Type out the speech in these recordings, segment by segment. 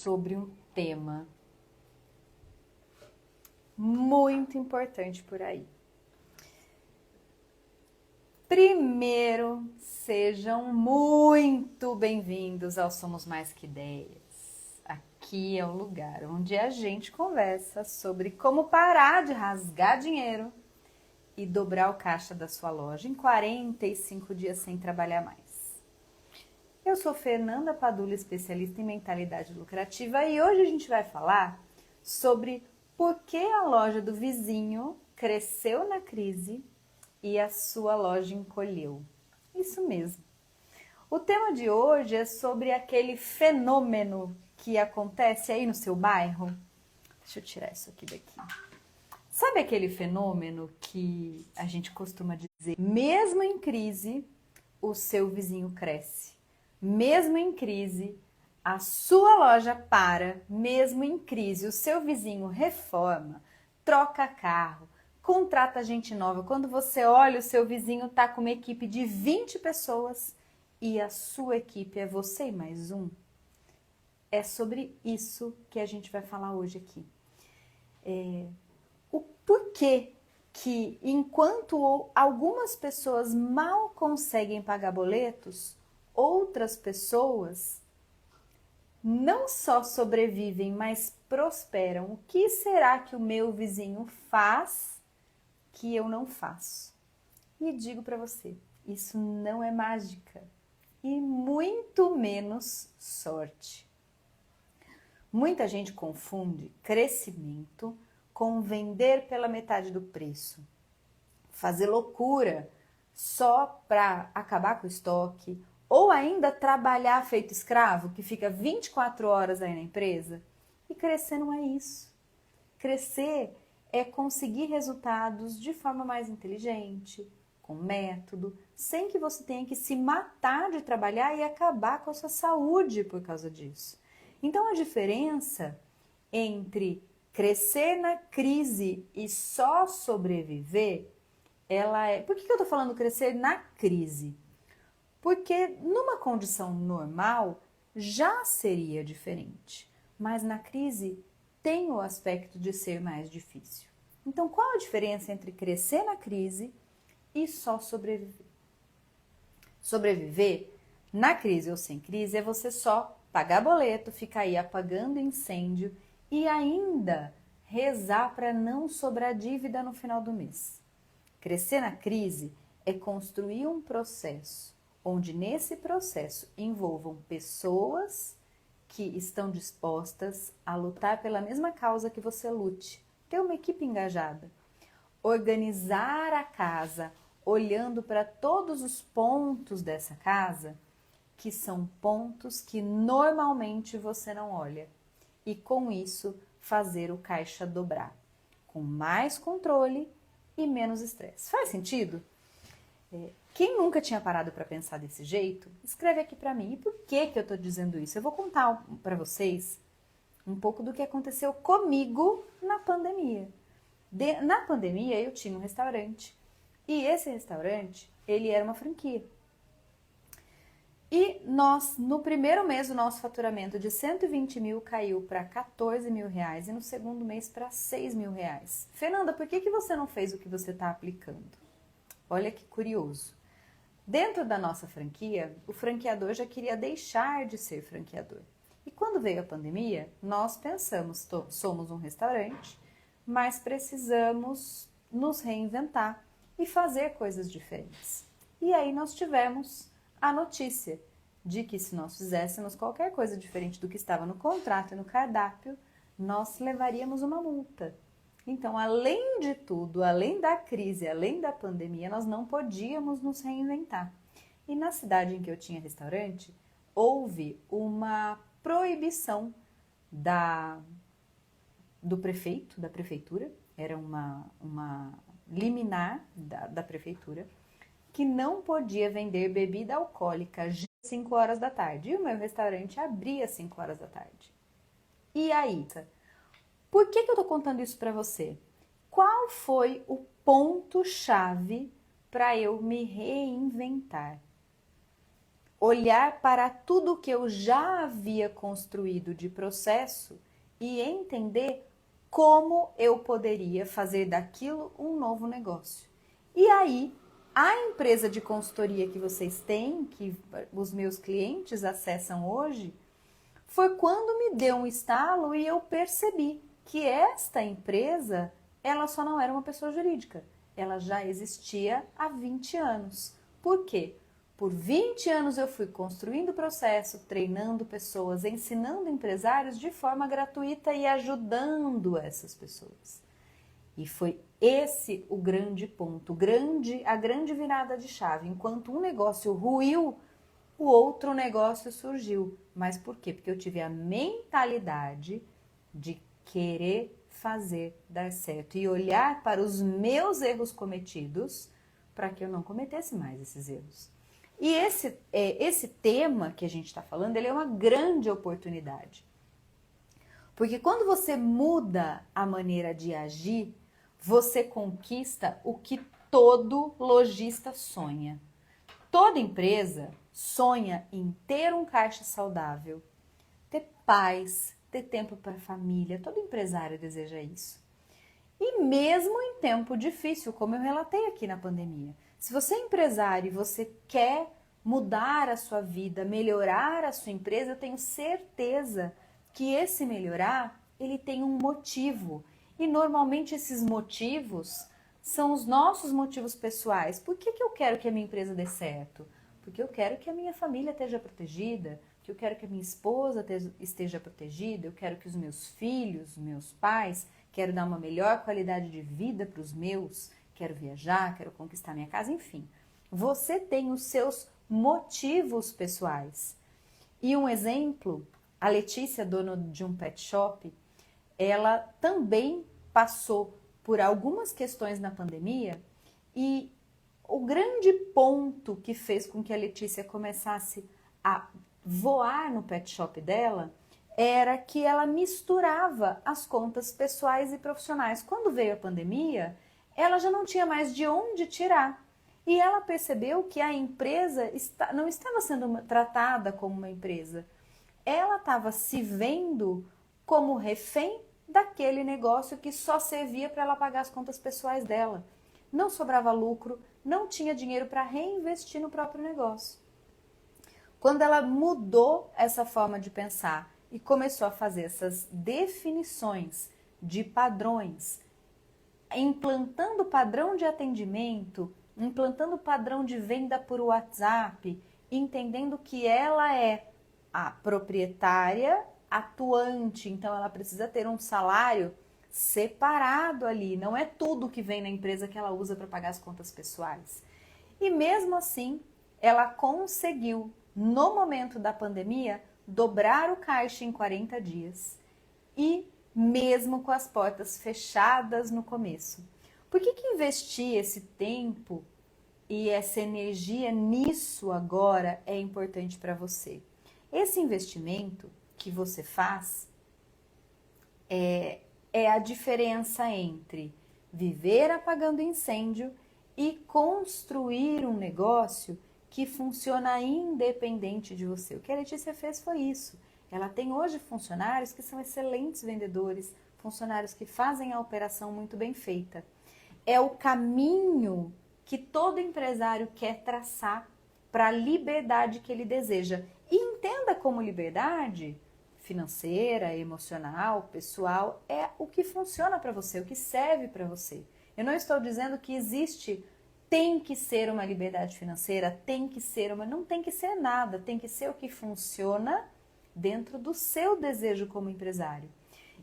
sobre um tema muito importante por aí. Primeiro, sejam muito bem-vindos ao Somos Mais Que Ideias. Aqui é o lugar onde a gente conversa sobre como parar de rasgar dinheiro e dobrar o caixa da sua loja em 45 dias sem trabalhar mais. Eu sou Fernanda Padula, especialista em mentalidade lucrativa, e hoje a gente vai falar sobre por que a loja do vizinho cresceu na crise e a sua loja encolheu. Isso mesmo. O tema de hoje é sobre aquele fenômeno que acontece aí no seu bairro. Deixa eu tirar isso aqui daqui. Sabe aquele fenômeno que a gente costuma dizer, mesmo em crise, o seu vizinho cresce. Mesmo em crise, a sua loja para. Mesmo em crise, o seu vizinho reforma, troca carro, contrata gente nova. Quando você olha, o seu vizinho está com uma equipe de 20 pessoas e a sua equipe é você e mais um. É sobre isso que a gente vai falar hoje aqui. O porquê que, enquanto algumas pessoas mal conseguem pagar boletos, outras pessoas não só sobrevivem, mas prosperam. O que será que o meu vizinho faz que eu não faço? E digo para você, isso não é mágica e muito menos sorte. Muita gente confunde crescimento com vender pela metade do preço, fazer loucura só para acabar com o estoque, ou ainda trabalhar feito escravo, que fica 24 horas aí na empresa. E crescer não é isso. Crescer é conseguir resultados de forma mais inteligente, com método, sem que você tenha que se matar de trabalhar e acabar com a sua saúde por causa disso. Então a diferença entre crescer na crise e só sobreviver, ela é... Por que eu tô falando crescer na crise? Porque numa condição normal já seria diferente, mas na crise tem o aspecto de ser mais difícil. Então, qual a diferença entre crescer na crise e só sobreviver? Sobreviver na crise ou sem crise é você só pagar boleto, ficar aí apagando incêndio e ainda rezar para não sobrar dívida no final do mês. Crescer na crise é construir um processo onde nesse processo envolvam pessoas que estão dispostas a lutar pela mesma causa que você lute, ter uma equipe engajada, organizar a casa olhando para todos os pontos dessa casa, que são pontos que normalmente você não olha, e com isso fazer o caixa dobrar, com mais controle e menos estresse. Faz sentido? Quem nunca tinha parado para pensar desse jeito, escreve aqui para mim. E por que eu estou dizendo isso? Eu vou contar para vocês um pouco do que aconteceu comigo na pandemia. Na pandemia, eu tinha um restaurante. E esse restaurante, ele era uma franquia. E nós, no primeiro mês, o nosso faturamento de 120 mil caiu para 14 mil reais e no segundo mês para 6 mil reais. Fernanda, por que você não fez o que você está aplicando? Olha que curioso. Dentro da nossa franquia, o franqueador já queria deixar de ser franqueador. E quando veio a pandemia, nós pensamos, somos um restaurante, mas precisamos nos reinventar e fazer coisas diferentes. E aí nós tivemos a notícia de que se nós fizéssemos qualquer coisa diferente do que estava no contrato e no cardápio, nós levaríamos uma multa. Então, além de tudo, além da crise, além da pandemia, nós não podíamos nos reinventar. E na cidade em que eu tinha restaurante, houve uma proibição do prefeito, da prefeitura, era uma liminar da prefeitura, que não podia vender bebida alcoólica às 5 horas da tarde. E o meu restaurante abria às 5 horas da tarde. E aí? Por que eu estou contando isso para você? Qual foi o ponto-chave para eu me reinventar? olhar para tudo que eu já havia construído de processo e entender como eu poderia fazer daquilo um novo negócio. E aí, a empresa de consultoria que vocês têm, que os meus clientes acessam hoje, foi quando me deu um estalo e eu percebi que esta empresa, ela só não era uma pessoa jurídica, ela já existia há 20 anos. Por quê? Por 20 anos eu fui construindo o processo, treinando pessoas, ensinando empresários de forma gratuita e ajudando essas pessoas. E foi esse o grande ponto, a grande virada de chave. Enquanto um negócio ruiu, o outro negócio surgiu. Mas por quê? Porque eu tive a mentalidade de querer fazer dar certo e olhar para os meus erros cometidos para que eu não cometesse mais esses erros. E esse tema que a gente está falando, ele é uma grande oportunidade. Porque quando você muda a maneira de agir, você conquista o que todo lojista sonha. Toda empresa sonha em ter um caixa saudável, ter paz, ter tempo para a família. Todo empresário deseja isso. E mesmo em tempo difícil, como eu relatei aqui na pandemia, se você é empresário e você quer mudar a sua vida, melhorar a sua empresa, eu tenho certeza que esse melhorar, ele tem um motivo. E normalmente esses motivos são os nossos motivos pessoais. Por que eu quero que a minha empresa dê certo? Porque eu quero que a minha família esteja protegida, que eu quero que a minha esposa esteja protegida, eu quero que os meus filhos, meus pais, quero dar uma melhor qualidade de vida para os meus, quero viajar, quero conquistar minha casa, enfim. Você tem os seus motivos pessoais. E um exemplo, a Letícia, dona de um pet shop, ela também passou por algumas questões na pandemia e o grande ponto que fez com que a Letícia começasse a voar no pet shop dela era que ela misturava as contas pessoais e profissionais. Quando veio a pandemia, ela já não tinha mais de onde tirar. E ela percebeu que a empresa não estava sendo tratada como uma empresa. Ela estava se vendo como refém daquele negócio que só servia para ela pagar as contas pessoais dela. Não sobrava lucro, não tinha dinheiro para reinvestir no próprio negócio. Quando ela mudou essa forma de pensar e começou a fazer essas definições de padrões, implantando padrão de atendimento, implantando padrão de venda por WhatsApp, entendendo que ela é a proprietária atuante, então ela precisa ter um salário separado ali, não é tudo que vem na empresa que ela usa para pagar as contas pessoais. E mesmo assim, ela conseguiu, no momento da pandemia, dobrar o caixa em 40 dias. E mesmo com as portas fechadas no começo. Por que investir esse tempo e essa energia nisso agora é importante para você? Esse investimento que você faz é a diferença entre viver apagando incêndio e construir um negócio que funciona independente de você. O que a Letícia fez foi isso. Ela tem hoje funcionários que são excelentes vendedores, funcionários que fazem a operação muito bem feita. É o caminho que todo empresário quer traçar para a liberdade que ele deseja. E entenda como liberdade financeira, emocional, pessoal, é o que funciona para você, o que serve para você. Eu não estou dizendo que tem que ser uma liberdade financeira, não tem que ser nada, tem que ser o que funciona dentro do seu desejo como empresário.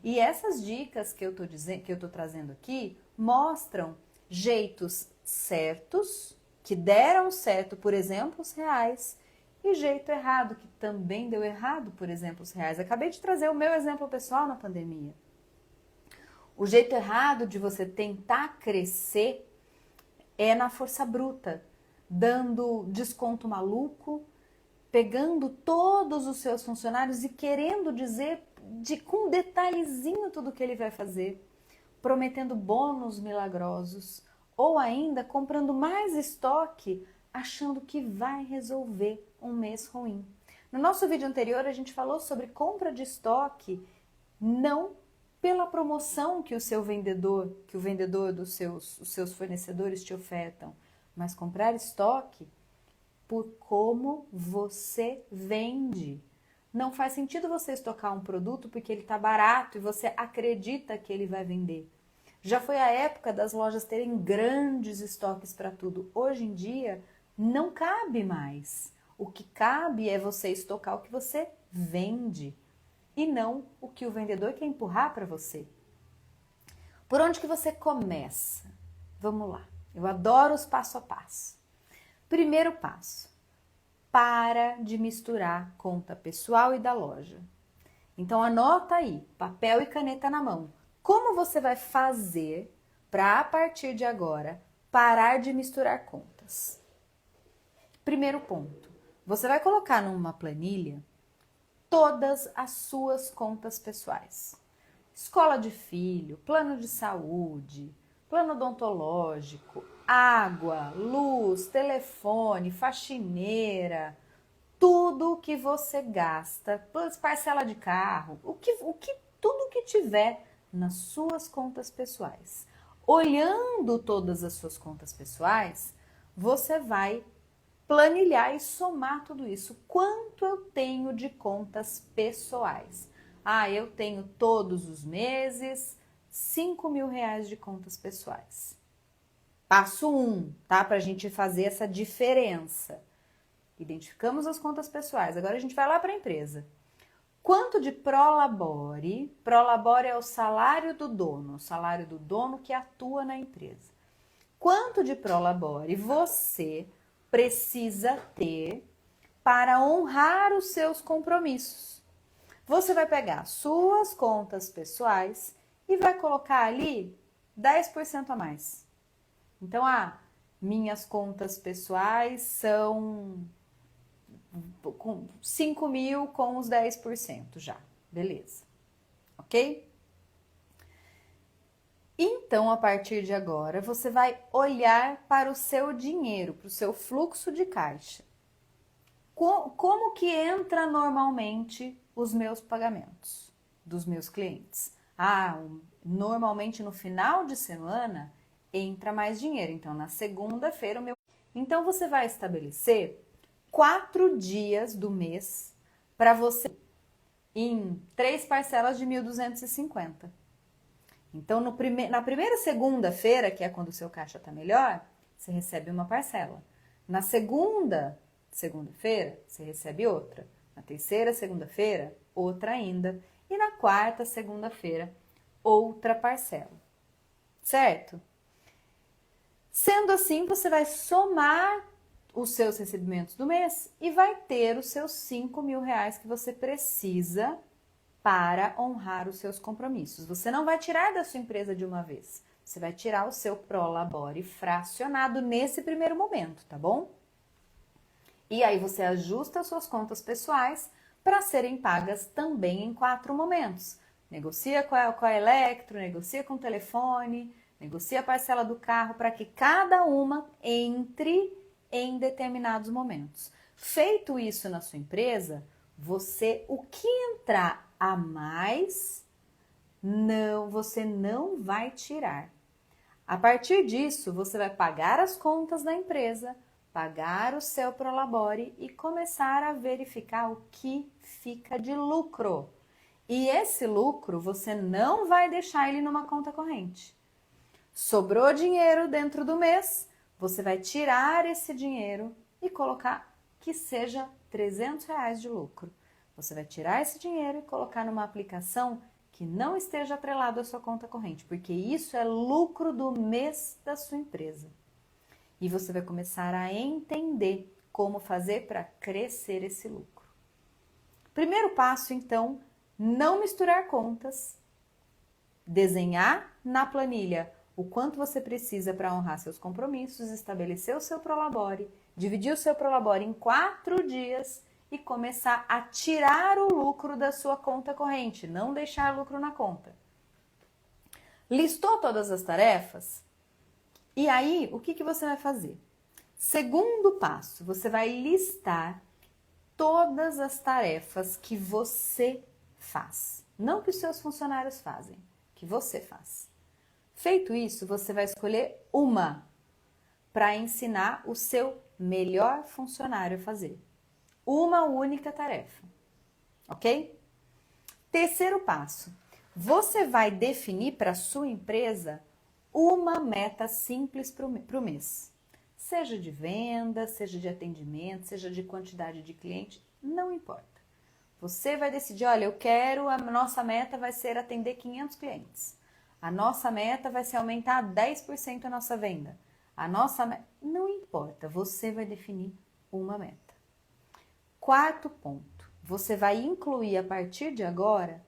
E essas dicas que eu estou trazendo aqui mostram jeitos certos, que deram certo por exemplos reais, e jeito errado, que também deu errado por exemplos reais. Acabei de trazer o meu exemplo pessoal na pandemia. O jeito errado de você tentar crescer é na força bruta, dando desconto maluco, pegando todos os seus funcionários e querendo dizer com detalhezinho tudo que ele vai fazer, prometendo bônus milagrosos, ou ainda comprando mais estoque, achando que vai resolver um mês ruim. No nosso vídeo anterior, a gente falou sobre compra de estoque, não pela promoção que o vendedor dos seus fornecedores te ofertam, mas comprar estoque por como você vende. Não faz sentido você estocar um produto porque ele está barato e você acredita que ele vai vender. Já foi a época das lojas terem grandes estoques para tudo. Hoje em dia, não cabe mais. O que cabe é você estocar o que você vende e não o que o vendedor quer empurrar para você. Por onde que você começa? Vamos lá. Eu adoro os passo a passo. Primeiro passo. Para de misturar conta pessoal e da loja. Então anota aí, papel e caneta na mão. Como você vai fazer para, a partir de agora, parar de misturar contas? Primeiro ponto. Você vai colocar numa planilha todas as suas contas pessoais. Escola de filho, plano de saúde, plano odontológico, água, luz, telefone, faxineira, tudo que você gasta, parcela de carro, tudo que tiver nas suas contas pessoais. Olhando todas as suas contas pessoais, você vai planilhar e somar tudo isso. Quanto eu tenho de contas pessoais? Eu tenho todos os meses R$ 5.000 de contas pessoais. Passo 1, tá? Para a gente fazer essa diferença. Identificamos as contas pessoais. Agora a gente vai lá para a empresa. Quanto de prolabore? Prolabore é o salário do dono que atua na empresa. Quanto de prolabore você precisa ter para honrar os seus compromissos? Você vai pegar suas contas pessoais e vai colocar ali 10% a mais. Então, minhas contas pessoais são 5.000 com os 10% já. Beleza. Ok? Então, a partir de agora, você vai olhar para o seu dinheiro, para o seu fluxo de caixa. Como que entra normalmente os meus pagamentos dos meus clientes? Normalmente no final de semana entra mais dinheiro. Então, na segunda-feira, Então, você vai estabelecer 4 dias do mês para você em 3 parcelas de 1.250. Então, na primeira segunda-feira, que é quando o seu caixa está melhor, você recebe uma parcela. Na segunda-feira, você recebe outra. Na terceira segunda-feira, outra ainda. E na quarta segunda-feira, outra parcela. Certo? Sendo assim, você vai somar os seus recebimentos do mês e vai ter os seus R$ 5.000 que você precisa para honrar os seus compromissos. Você não vai tirar da sua empresa de uma vez. Você vai tirar o seu prolabore fracionado nesse primeiro momento, tá bom? E aí você ajusta as suas contas pessoais para serem pagas também em 4 momentos. Negocia com a Electro, negocia com o telefone, negocia a parcela do carro para que cada uma entre em determinados momentos. Feito isso na sua empresa, o que entrar a mais, você não vai tirar. A partir disso, você vai pagar as contas da empresa, pagar o seu prolabore e começar a verificar o que fica de lucro. E esse lucro, você não vai deixar ele numa conta corrente. Sobrou dinheiro dentro do mês, você vai tirar esse dinheiro e colocar que seja R$ 300 de lucro. Você vai tirar esse dinheiro e colocar numa aplicação que não esteja atrelado à sua conta corrente, porque isso é lucro do mês da sua empresa. E você vai começar a entender como fazer para crescer esse lucro. Primeiro passo, então, não misturar contas, desenhar na planilha o quanto você precisa para honrar seus compromissos, estabelecer o seu prolabore, dividir o seu prolabore em 4 dias e começar a tirar o lucro da sua conta corrente, não deixar lucro na conta. Listou todas as tarefas? E aí, o que você vai fazer? Segundo passo, você vai listar todas as tarefas que você faz. Não que os seus funcionários fazem, que você faz. Feito isso, você vai escolher uma para ensinar o seu melhor funcionário a fazer. Uma única tarefa, ok? Terceiro passo, você vai definir para a sua empresa uma meta simples para o mês. Seja de venda, seja de atendimento, seja de quantidade de cliente, não importa. Você vai decidir, olha, a nossa meta vai ser atender 500 clientes. A nossa meta vai ser aumentar 10% a nossa venda. Não importa, você vai definir uma meta. Quarto ponto, você vai incluir a partir de agora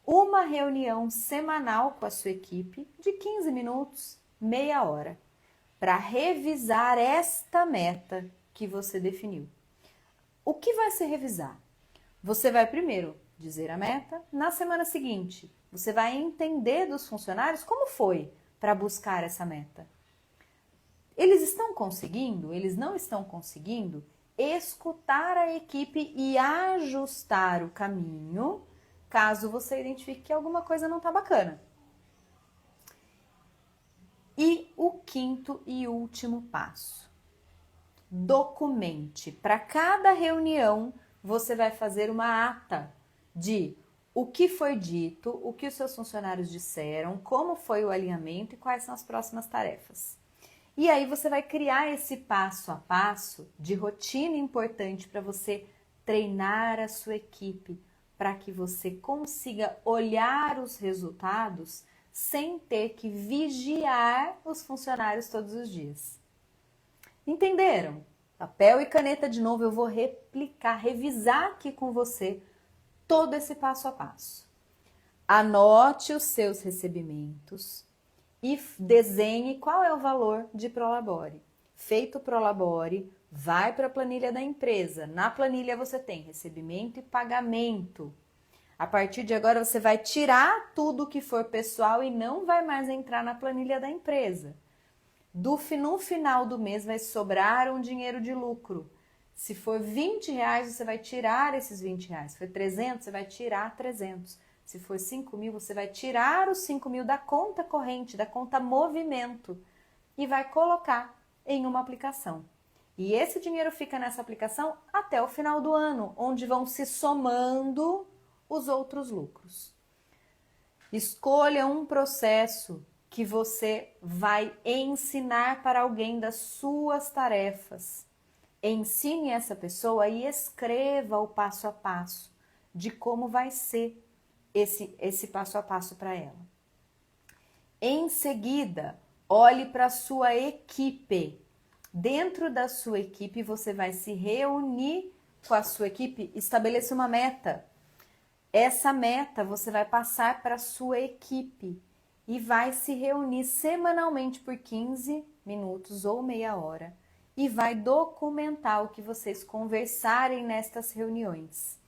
uma reunião semanal com a sua equipe de 15 minutos, meia hora, para revisar esta meta que você definiu. O que vai se revisar? Você vai primeiro dizer a meta, na semana seguinte, você vai entender dos funcionários como foi para buscar essa meta. Eles estão conseguindo? Eles não estão conseguindo? Escutar a equipe e ajustar o caminho, caso você identifique que alguma coisa não está bacana. E o quinto e último passo. Documente. Para cada reunião, você vai fazer uma ata de o que foi dito, o que os seus funcionários disseram, como foi o alinhamento e quais são as próximas tarefas. E aí você vai criar esse passo a passo de rotina importante para você treinar a sua equipe, para que você consiga olhar os resultados sem ter que vigiar os funcionários todos os dias. Entenderam? Papel e caneta de novo, eu vou revisar aqui com você todo esse passo a passo. Anote os seus recebimentos e desenhe qual é o valor de Prolabore. Feito o Prolabore, vai para a planilha da empresa. Na planilha você tem recebimento e pagamento. A partir de agora você vai tirar tudo que for pessoal e não vai mais entrar na planilha da empresa. No final do mês vai sobrar um dinheiro de lucro. Se for R$20, você vai tirar esses R$20. Se for 300, você vai tirar 300. Se for 5.000, você vai tirar os 5.000 da conta corrente, da conta movimento e vai colocar em uma aplicação. E esse dinheiro fica nessa aplicação até o final do ano, onde vão se somando os outros lucros. Escolha um processo que você vai ensinar para alguém das suas tarefas. Ensine essa pessoa e escreva o passo a passo de como vai ser esse passo a passo para ela. Em seguida, olhe para a sua equipe. Dentro da sua equipe, você vai se reunir com a sua equipe, estabeleça uma meta. Essa meta você vai passar para a sua equipe e vai se reunir semanalmente por 15 minutos ou meia hora e vai documentar o que vocês conversarem nestas reuniões.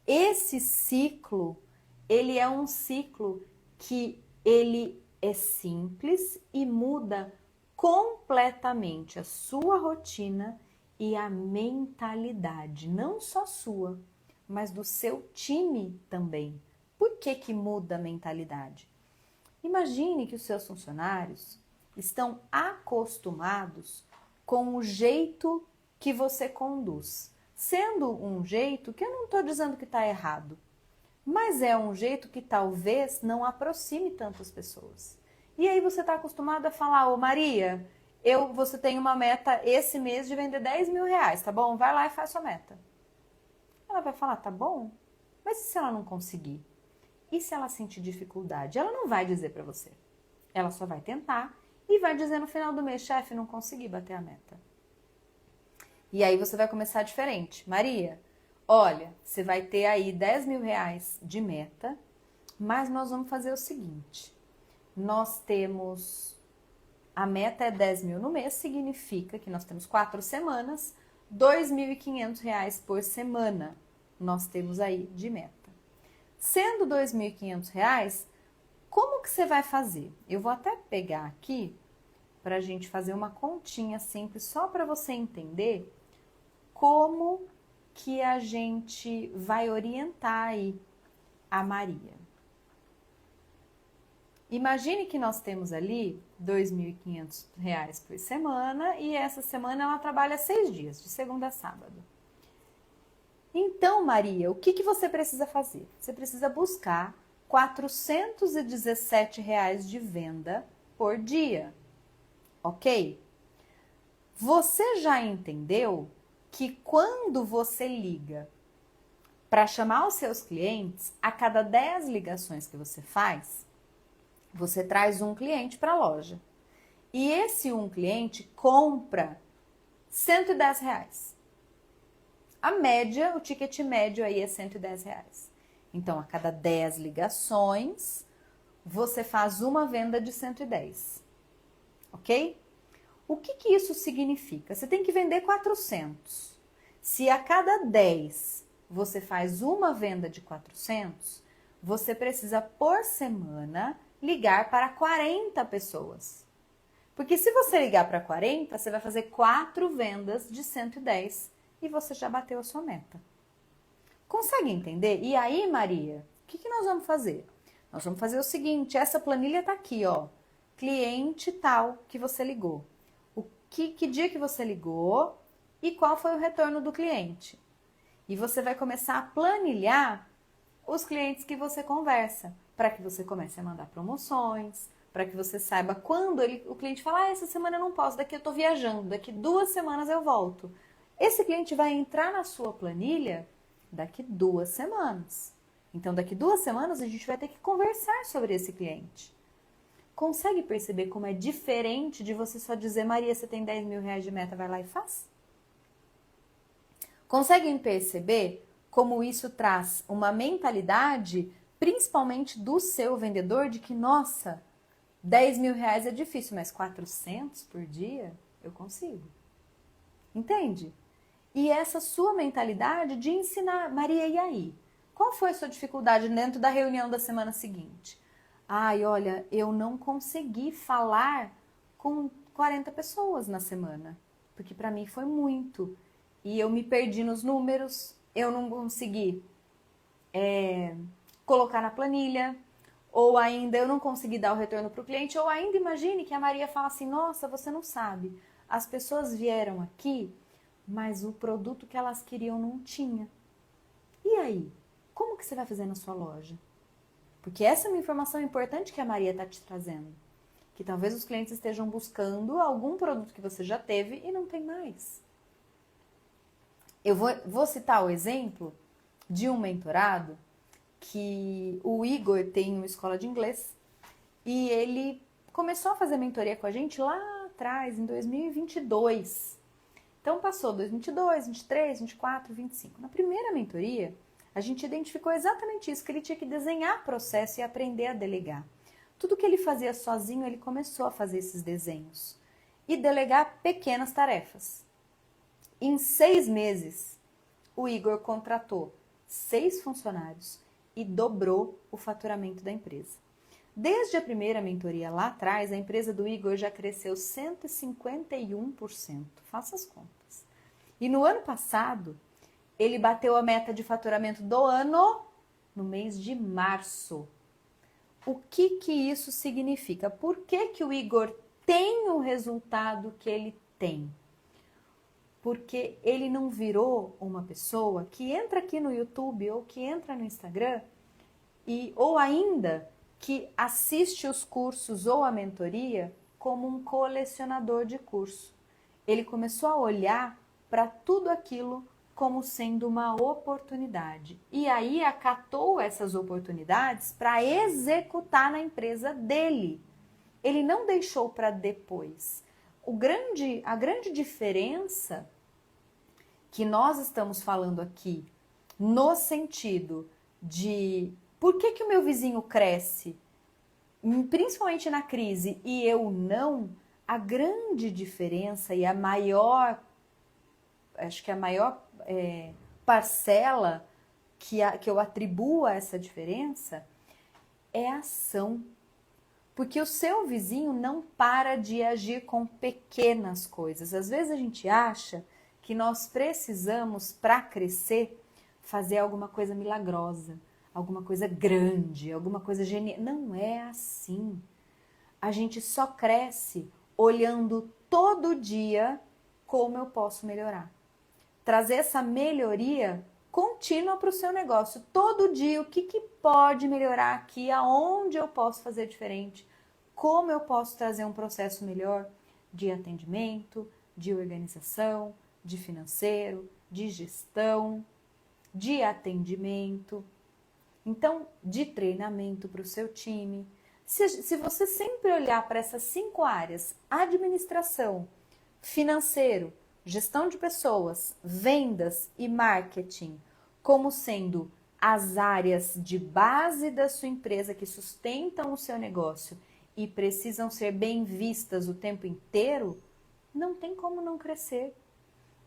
Esse ciclo, ele é um ciclo que ele é simples e muda completamente a sua rotina e a mentalidade, não só sua, mas do seu time também. Por que muda a mentalidade? Imagine que os seus funcionários estão acostumados com o jeito que você conduz. Sendo um jeito que eu não estou dizendo que está errado, mas é um jeito que talvez não aproxime tantas pessoas. E aí você está acostumado a falar, ô Maria, você tem uma meta esse mês de vender R$10.000, tá bom? Vai lá e faz sua meta. Ela vai falar, tá bom, mas e se ela não conseguir? E se ela sentir dificuldade? Ela não vai dizer para você. Ela só vai tentar e vai dizer no final do mês, chefe, não consegui bater a meta. E aí você vai começar diferente. Maria, olha, você vai ter aí R$10.000 de meta, mas nós vamos fazer o seguinte. Nós temos, a meta é 10.000 no mês, significa que nós temos 4 semanas, R$2.500 por semana nós temos aí de meta. Sendo R$2.500, como que você vai fazer? Eu vou até pegar aqui para a gente fazer uma continha simples, só para você entender como que a gente vai orientar aí a Maria? Imagine que nós temos ali R$ 2.500 por semana e essa semana ela trabalha 6 dias, de segunda a sábado. Então, Maria, o que você precisa fazer? Você precisa buscar R$ 417 de venda por dia, ok? Você já entendeu que quando você liga para chamar os seus clientes, a cada 10 ligações que você faz, você traz um cliente para a loja. E esse um cliente compra R$ 110. A média, o ticket médio aí é R$ 110. Então, a cada 10 ligações, você faz uma venda de 110. Ok? O que isso significa? Você tem que vender 400. Se a cada 10 você faz uma venda de 400, você precisa, por semana, ligar para 40 pessoas. Porque se você ligar para 40, você vai fazer 4 vendas de 110 e você já bateu a sua meta. Consegue entender? E aí, Maria, o que nós vamos fazer? Nós vamos fazer o seguinte, essa planilha está aqui, ó. Cliente tal que você ligou. Que dia que você ligou e qual foi o retorno do cliente. E você vai começar a planilhar os clientes que você conversa, para que você comece a mandar promoções, para que você saiba quando o cliente fala, essa semana eu não posso, daqui eu estou viajando, daqui 2 semanas eu volto. Esse cliente vai entrar na sua planilha daqui 2 semanas. Então, daqui 2 semanas a gente vai ter que conversar sobre esse cliente. Consegue perceber como é diferente de você só dizer, Maria, você tem R$ 10.000 de meta, vai lá e faz? Conseguem perceber como isso traz uma mentalidade, principalmente do seu vendedor, de que, nossa, R$ 10.000 é difícil, mas 400 por dia eu consigo. Entende? E essa sua mentalidade de ensinar, Maria, e aí? Qual foi a sua dificuldade dentro da reunião da semana seguinte? Ai, olha, eu não consegui falar com 40 pessoas na semana, porque para mim foi muito. E eu me perdi nos números, eu não consegui colocar na planilha, ou ainda eu não consegui dar o retorno para o cliente, ou ainda imagine que a Maria fala assim, nossa, você não sabe, as pessoas vieram aqui, mas o produto que elas queriam não tinha. E aí? Como que você vai fazer na sua loja? Porque essa é uma informação importante que a Maria está te trazendo. Que talvez os clientes estejam buscando algum produto que você já teve e não tem mais. Eu vou citar o exemplo de um mentorado que o Igor tem uma escola de inglês e ele começou a fazer mentoria com a gente lá atrás, em 2022. Então passou 2022, 23, 24, 25. Na primeira mentoria, a gente identificou exatamente isso, que ele tinha que desenhar processo e aprender a delegar. Tudo que ele fazia sozinho, ele começou a fazer esses desenhos. E delegar pequenas tarefas. Em 6 meses, o Igor contratou 6 funcionários e dobrou o faturamento da empresa. Desde a primeira mentoria lá atrás, a empresa do Igor já cresceu 151%. Faça as contas. E no ano passado, ele bateu a meta de faturamento do ano no mês de março. O que isso significa? Por que o Igor tem o resultado que ele tem? Porque ele não virou uma pessoa que entra aqui no YouTube ou que entra no Instagram ou ainda que assiste os cursos ou a mentoria como um colecionador de curso. Ele começou a olhar para tudo aquilo como sendo uma oportunidade. E aí acatou essas oportunidades para executar na empresa dele. Ele não deixou para depois. A grande diferença que nós estamos falando aqui, no sentido de por que o meu vizinho cresce, principalmente na crise, e eu não, a grande diferença e a maior, acho que a maior parcela que eu atribuo a essa diferença é a ação. Porque o seu vizinho não para de agir com pequenas coisas. Às vezes a gente acha que nós precisamos, para crescer, fazer alguma coisa milagrosa, alguma coisa grande, alguma coisa genial. Não é assim. A gente só cresce olhando todo dia como eu posso melhorar. Trazer essa melhoria contínua para o seu negócio. Todo dia, o que pode melhorar aqui? Aonde eu posso fazer diferente? Como eu posso trazer um processo melhor de atendimento, de organização, de financeiro, de gestão, de atendimento, então, de treinamento para o seu time. Se você sempre olhar para essas 5 áreas, administração, financeiro, gestão de pessoas, vendas e marketing, como sendo as áreas de base da sua empresa que sustentam o seu negócio e precisam ser bem vistas o tempo inteiro, não tem como não crescer.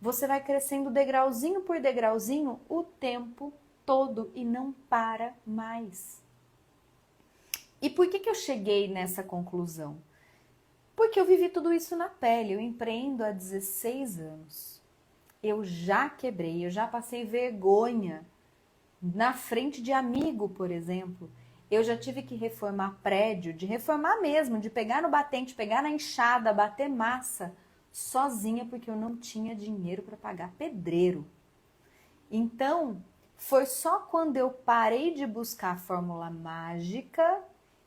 Você vai crescendo degrauzinho por degrauzinho o tempo todo e não para mais. E por que eu cheguei nessa conclusão? Porque eu vivi tudo isso na pele. Eu empreendo há 16 anos. Eu já quebrei, eu já passei vergonha na frente de amigo, por exemplo. Eu já tive que reformar prédio, de reformar mesmo, de pegar no batente, pegar na enxada, bater massa, sozinha, porque eu não tinha dinheiro para pagar pedreiro. Então, foi só quando eu parei de buscar a fórmula mágica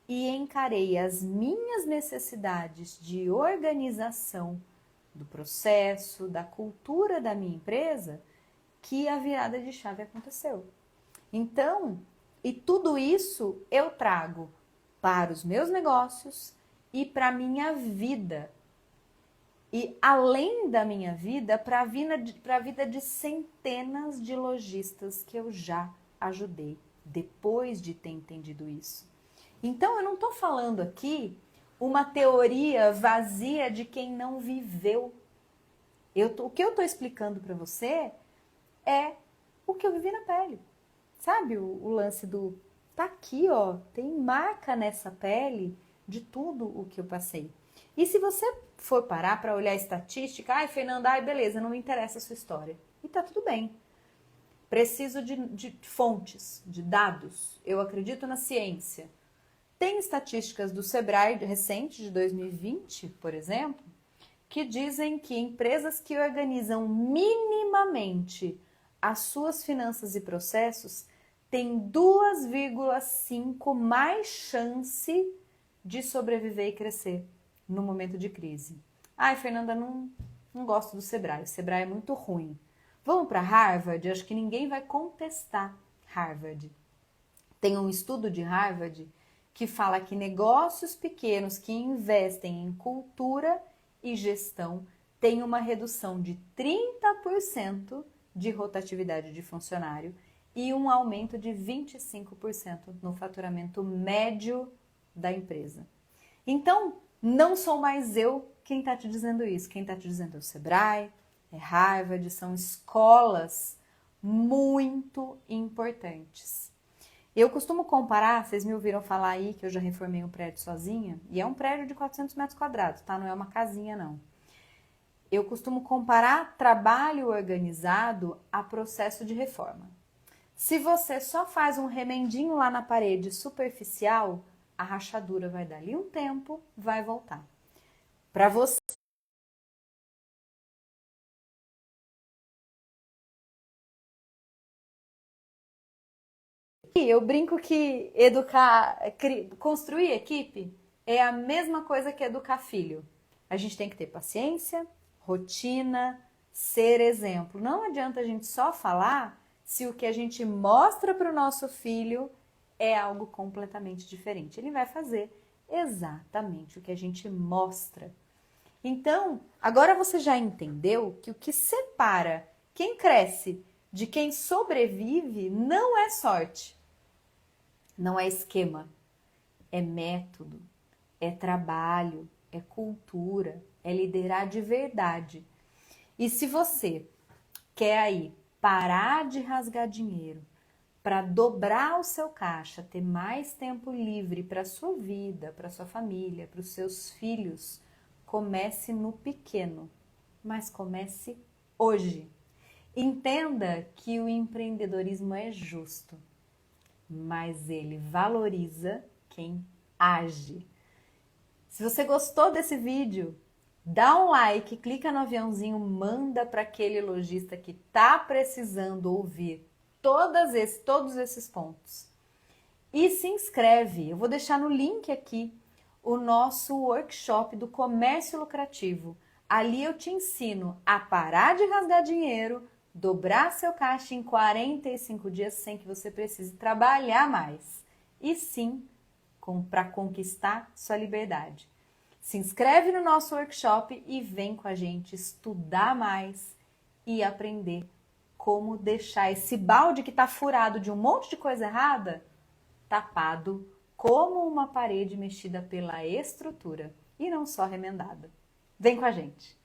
e encarei as minhas necessidades de organização do processo, da cultura da minha empresa, que a virada de chave aconteceu. Então, e tudo isso eu trago para os meus negócios e para a minha vida. E além da minha vida, para a vida de centenas de lojistas que eu já ajudei, depois de ter entendido isso. Então, eu não estou falando aqui uma teoria vazia de quem não viveu. O que eu estou explicando para você é o que eu vivi na pele. Sabe o lance do... Tá aqui, ó, tem marca nessa pele de tudo o que eu passei. E se você for parar para olhar a estatística, ai, Fernanda, ai, beleza, não me interessa a sua história. E tá tudo bem. Preciso de fontes, de dados. Eu acredito na ciência. Tem estatísticas do Sebrae recente, de 2020, por exemplo, que dizem que empresas que organizam minimamente as suas finanças e processos têm 2,5 mais chance de sobreviver e crescer no momento de crise. Ai, Fernanda, não gosto do Sebrae. O Sebrae é muito ruim. Vamos para Harvard? Acho que ninguém vai contestar Harvard. Tem um estudo de Harvard que fala que negócios pequenos que investem em cultura e gestão têm uma redução de 30% de rotatividade de funcionário e um aumento de 25% no faturamento médio da empresa. Então, não sou mais eu quem está te dizendo isso. Quem está te dizendo é o Sebrae, é Harvard, são escolas muito importantes. Eu costumo comparar, vocês me ouviram falar aí que eu já reformei um prédio sozinha, e é um prédio de 400 metros quadrados, tá? Não é uma casinha, não. Eu costumo comparar trabalho organizado a processo de reforma. Se você só faz um remendinho lá na parede superficial, a rachadura vai dar ali um tempo, vai voltar. Para você... Eu brinco que construir equipe é a mesma coisa que educar filho. A gente tem que ter paciência, rotina, ser exemplo. Não adianta a gente só falar se o que a gente mostra para o nosso filho é algo completamente diferente. Ele vai fazer exatamente o que a gente mostra. Então, agora você já entendeu que o que separa quem cresce de quem sobrevive não é sorte, não é esquema, é método, é trabalho, é cultura, é liderar de verdade. E se você quer aí parar de rasgar dinheiro para dobrar o seu caixa, ter mais tempo livre para a sua vida, para a sua família, para os seus filhos, comece no pequeno, mas comece hoje. Entenda que o empreendedorismo é justo, mas ele valoriza quem age. Se você gostou desse vídeo, dá um like, clica no aviãozinho, manda para aquele lojista que está precisando ouvir todos esses pontos. E se inscreve, eu vou deixar no link aqui o nosso workshop do comércio lucrativo. Ali eu te ensino a parar de rasgar dinheiro, dobrar seu caixa em 45 dias sem que você precise trabalhar mais. E sim, para conquistar sua liberdade. Se inscreve no nosso workshop e vem com a gente estudar mais e aprender como deixar esse balde que está furado de um monte de coisa errada tapado como uma parede mexida pela estrutura e não só remendada. Vem com a gente!